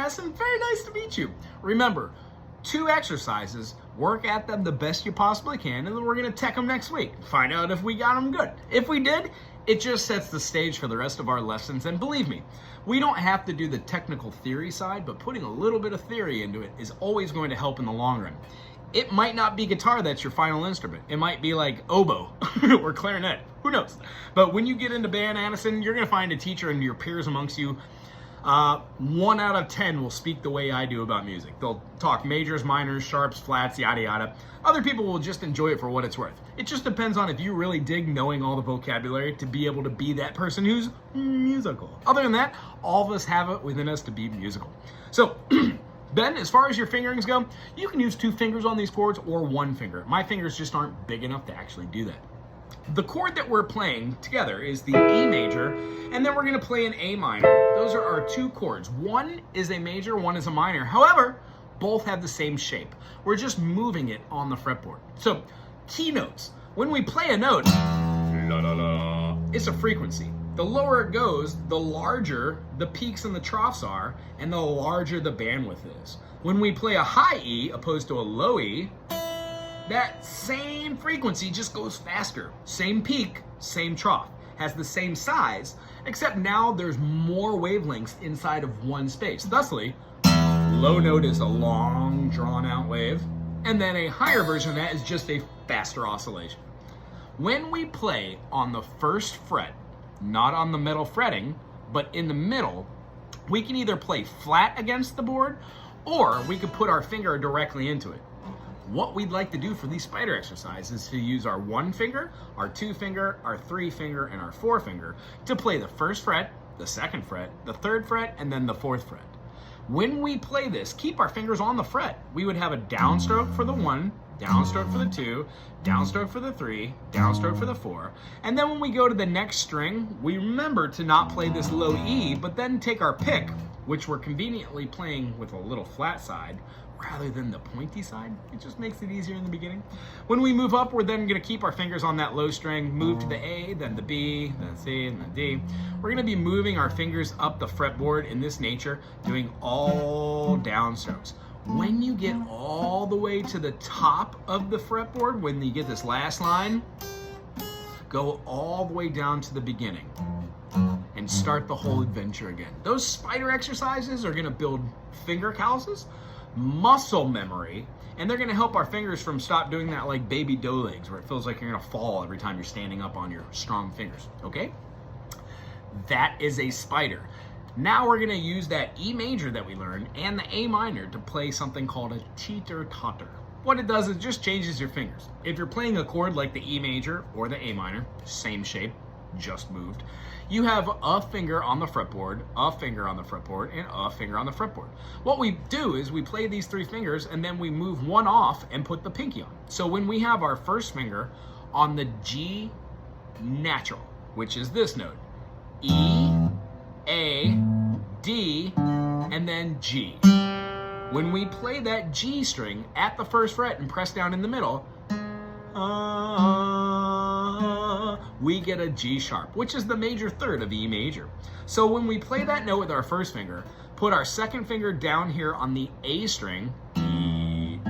Addison. Very nice to meet you. Remember, 2 exercises, work at them the best you possibly can, and then we're going to tech them next week. Find out if we got them good. If we did, it just sets the stage for the rest of our lessons, and believe me, we don't have to do the technical theory side, but putting a little bit of theory into it is always going to help in the long run. It might not be guitar that's your final instrument. It might be like oboe or clarinet. Who knows? But when you get into band, Addison, you're going to find a teacher and your peers amongst you. 1 out of 10 will speak the way I do about music. They'll talk majors, minors, sharps, flats, yada yada. Other people will just enjoy it for what it's worth. It just depends on if you really dig knowing all the vocabulary to be able to be that person who's musical. Other than that, all of us have it within us to be musical. So, Ben, as far as your fingerings go, you can use 2 fingers on these chords or 1 finger. My fingers just aren't big enough to actually do that. The chord that we're playing together is the E major, and then we're going to play an A minor. Those are our 2 chords. One is a major, one is a minor. However, both have the same shape. We're just moving it on the fretboard. So, key notes. When we play a note, la la la, it's a frequency. The lower it goes, the larger the peaks and the troughs are, and the larger the bandwidth is. When we play a high E opposed to a low E, that same frequency just goes faster. Same peak, same trough. Has the same size, except now there's more wavelengths inside of one space. Thusly, low note is a long, drawn-out wave, and then a higher version of that is just a faster oscillation. When we play on the first fret, not on the middle fretting, but in the middle, we can either play flat against the board, or we could put our finger directly into it. What we'd like to do for these spider exercises is to use our 1 finger, our 2 finger, our 3 finger, and our 4 finger to play the 1st fret, the 2nd fret, the 3rd fret, and then the 4th fret. When we play this, keep our fingers on the fret. We would have a downstroke for the 1, downstroke for the 2, downstroke for the 3, downstroke for the 4. And then when we go to the next string, we remember to not play this low E, but then take our pick, which we're conveniently playing with a little flat side, rather than the pointy side. It just makes it easier in the beginning. When we move up, we're then going to keep our fingers on that low string, move to the A, then the B, then the C, and the D. We're going to be moving our fingers up the fretboard in this nature, doing all downstrokes. When you get all the way to the top of the fretboard, when you get this last line, go all the way down to the beginning and start the whole adventure again. Those spider exercises are going to build finger calluses, muscle memory, and they're going to help our fingers from stop doing that like baby dough legs where it feels like you're going to fall every time you're standing up on your strong fingers, okay? That is a spider. Now we're going to use that E major that we learned and the A minor to play something called a teeter-totter. What it does is it just changes your fingers. If you're playing a chord like the E major or the A minor, same shape, just moved, you have a finger on the fretboard, a finger on the fretboard, and a finger on the fretboard. What we do is we play these 3 fingers and then we move one off and put the pinky on. So when we have our first finger on the G natural, which is this note, E, A, D, and then G. When we play that G string at the 1st fret and press down in the middle, we get a G sharp, which is the major 3rd of E major. So when we play that note with our 1st finger, put our 2nd finger down here on the A string, E,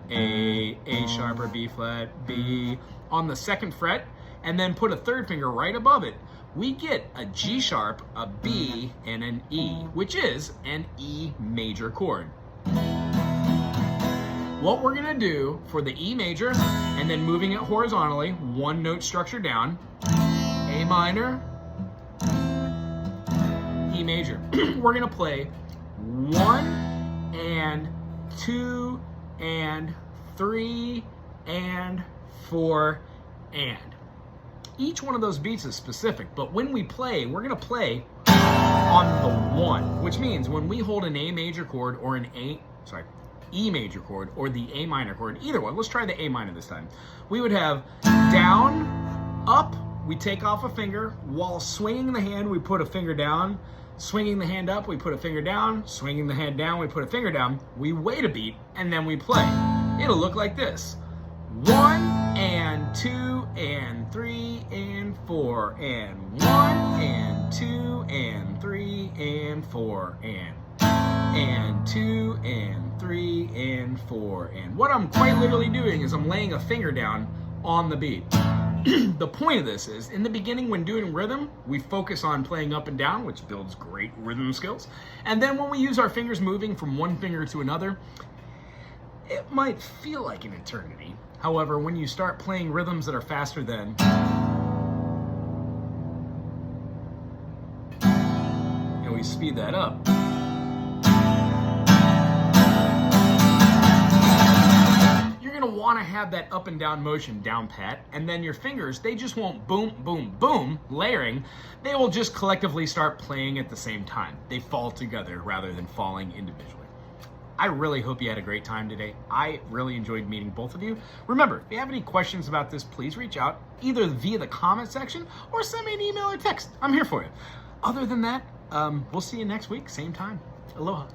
A sharp or B flat, B, on the 2nd fret, and then put a 3rd finger right above it, we get a G sharp, a B, and an E, which is an E major chord. What we're gonna do for the E major, and then moving it horizontally, 1 note structure down, A minor, E major. We're gonna play 1 and 2 and 3 and 4 and. Each one of those beats is specific, but when we play, we're gonna play on the 1, which means when we hold an A major chord or an E major chord or the A minor chord, either one, let's try the A minor this time. We would have down, up, we take off a finger, while swinging the hand, we put a finger down, swinging the hand up, we put a finger down, swinging the hand down, we put a finger down, we wait a beat, and then we play. It'll look like this. 1 and 2 and 3 and 4 and 1 and 2 and 3 and 4 and and 2 and 3 and 4. And what I'm quite literally doing is I'm laying a finger down on the beat. The point of this is, in the beginning when doing rhythm, we focus on playing up and down, which builds great rhythm skills. And then when we use our fingers moving from one finger to another, it might feel like an eternity. However, when you start playing rhythms that are faster than, and we speed that up, want to have that up and down motion down pat, and then your fingers, they just won't boom, boom, boom, layering. They will just collectively start playing at the same time. They fall together rather than falling individually. I really hope you had a great time today. I really enjoyed meeting both of you. Remember, if you have any questions about this, please reach out either via the comment section or send me an email or text. I'm here for you. Other than that, we'll see you next week, same time. Aloha.